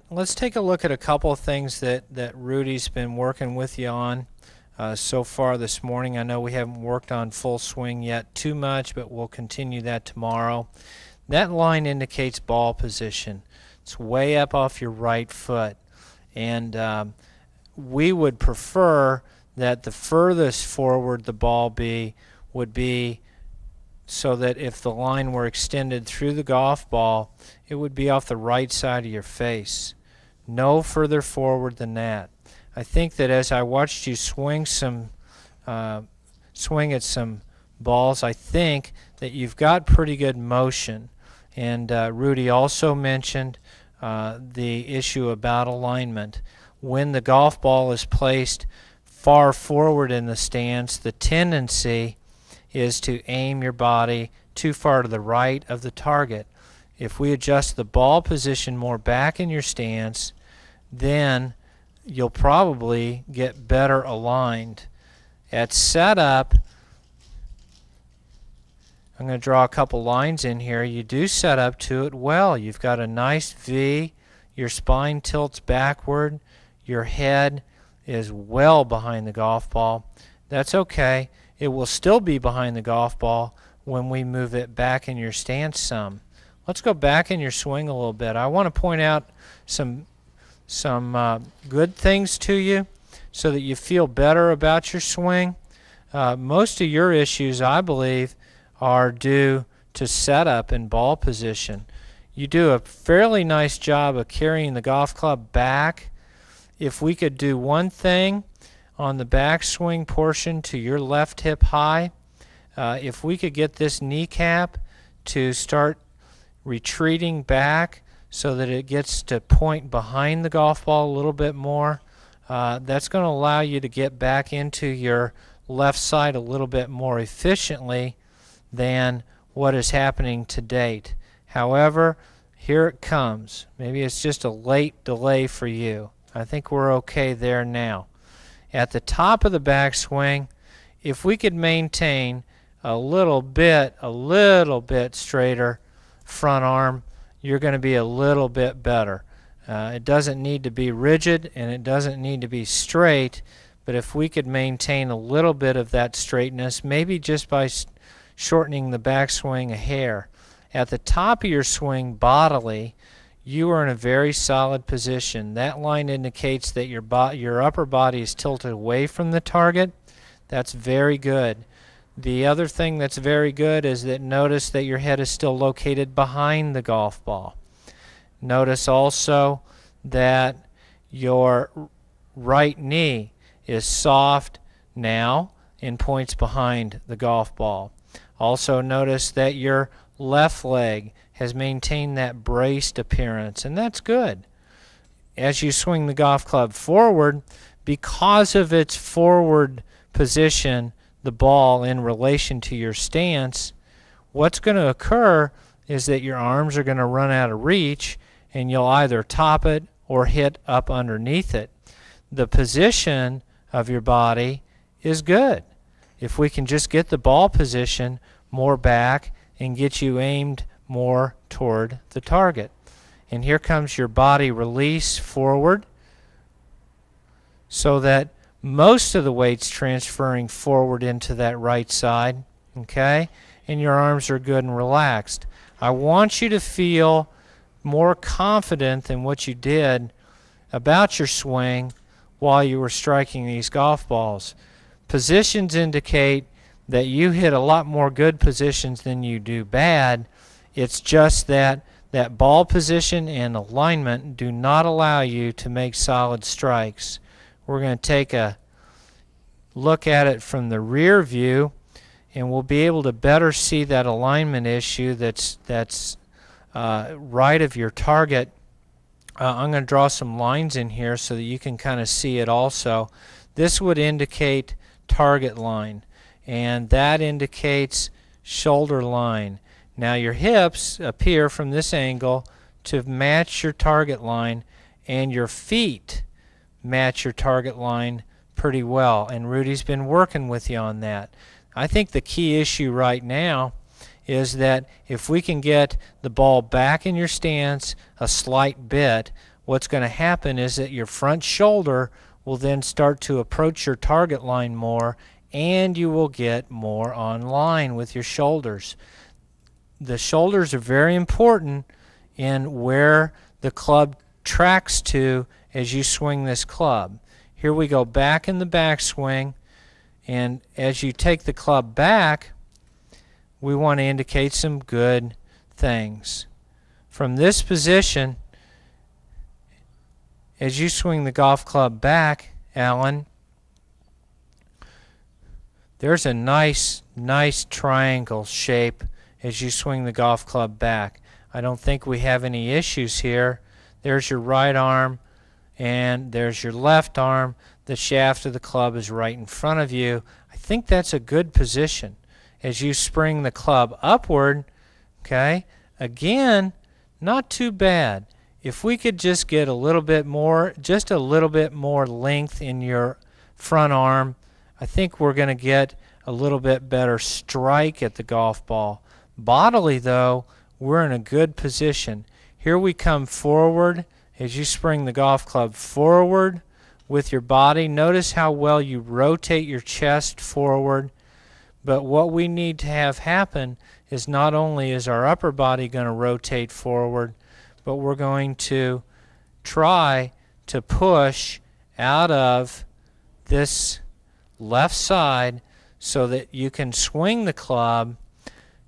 Let's take a look at a couple of things that Rudy's been working with you on so far this morning. I know we haven't worked on full swing yet too much, but we'll continue that tomorrow. That line indicates ball position. It's way up off your right foot. And we would prefer that the furthest forward the ball would be so that if the line were extended through the golf ball, it would be off the right side of your face. No further forward than that. I think that as I watched you swing at some balls, I think that you've got pretty good motion. And Rudy also mentioned the issue about alignment. When the golf ball is placed far forward in the stance, the tendency is to aim your body too far to the right of the target. If we adjust the ball position more back in your stance, then you'll probably get better aligned. At setup, I'm going to draw a couple lines in here. You do set up to it well. You've got a nice V. Your spine tilts backward. Your head is well behind the golf ball. That's okay. It will still be behind the golf ball when we move it back in your stance some. Let's go back in your swing a little bit. I want to point out some good things to you so that you feel better about your swing. Most of your issues, I believe, are due to setup and ball position. You do a fairly nice job of carrying the golf club back. If we could do one thing on the backswing portion to your left hip high, if we could get this kneecap to start retreating back so that it gets to point behind the golf ball a little bit more, that's going to allow you to get back into your left side a little bit more efficiently than what is happening to date. However, here it comes. Maybe it's just a late delay for you. I think we're okay there now. At the top of the backswing, if we could maintain a little bit straighter front arm, you're going to be a little bit better. It doesn't need to be rigid and it doesn't need to be straight, but if we could maintain a little bit of that straightness, maybe just by shortening the backswing a hair. At the top of your swing bodily, you are in a very solid position. That line indicates that your upper body is tilted away from the target. That's very good. The other thing that's very good is that notice that your head is still located behind the golf ball. Notice also that your right knee is soft now and points behind the golf ball. Also notice that your left leg has maintained that braced appearance, and that's good. As you swing the golf club forward, because of its forward position, the ball in relation to your stance, what's going to occur is that your arms are going to run out of reach and you'll either top it or hit up underneath it. The position of your body is good. If we can just get the ball position more back and get you aimed more toward the target. And here comes your body release forward so that most of the weight's transferring forward into that right side, okay? And your arms are good and relaxed. I want you to feel more confident than what you did about your swing while you were striking these golf balls. Positions indicate that you hit a lot more good positions than you do bad. It's just that that ball position and alignment do not allow you to make solid strikes. We're going to take a look at it from the rear view and we'll be able to better see that alignment issue that's right of your target. I'm going to draw some lines in here so that you can kind of see it also. This would indicate target line, and that indicates shoulder line. Now your hips appear from this angle to match your target line, and your feet match your target line pretty well, and Rudy's been working with you on that. I think the key issue right now is that if we can get the ball back in your stance a slight bit, what's going to happen is that your front shoulder will then start to approach your target line more, and you will get more on line with your shoulders. The shoulders are very important in where the club tracks to as you swing this club. Here we go back in the backswing, and as you take the club back, we want to indicate some good things. From this position, as you swing the golf club back, Alan, there's a nice triangle shape as you swing the golf club back. I don't think we have any issues here. There's your right arm and there's your left arm. The shaft of the club is right in front of you. I think that's a good position. As you spring the club upward, okay, again, not too bad. If we could just get a little bit more, just a little bit more length in your front arm, I think we're going to get a little bit better strike at the golf ball. Bodily, though, we're in a good position. Here we come forward as you spring the golf club forward with your body. Notice how well you rotate your chest forward. But what we need to have happen is not only is our upper body going to rotate forward, but we're going to try to push out of this left side so that you can swing the club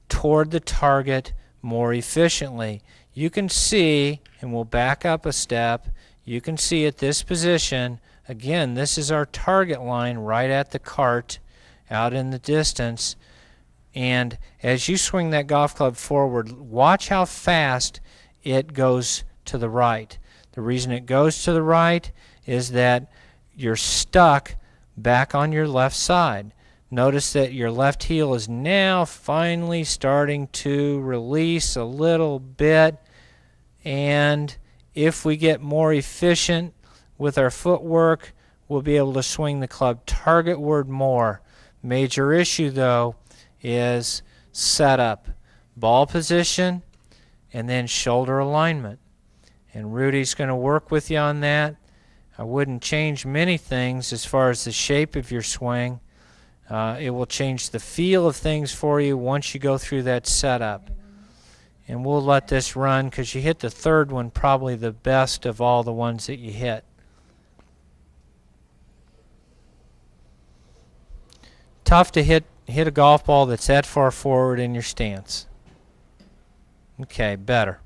toward the target more efficiently. You can see, and we'll back up a step, you can see at this position, again, this is our target line right at the cart out in the distance, and as you swing that golf club forward, watch how fast it goes to the right. The reason it goes to the right is that you're stuck back on your left side. Notice that your left heel is now finally starting to release a little bit, and if we get more efficient with our footwork, we'll be able to swing the club targetward more. Major issue, though, is setup, ball position, and then shoulder alignment. And Rudy's going to work with you on that. I wouldn't change many things as far as the shape of your swing. It will change the feel of things for you once you go through that setup. And we'll let this run because you hit the third one probably the best of all the ones that you hit. Tough to hit a golf ball that's that far forward in your stance. Okay, better.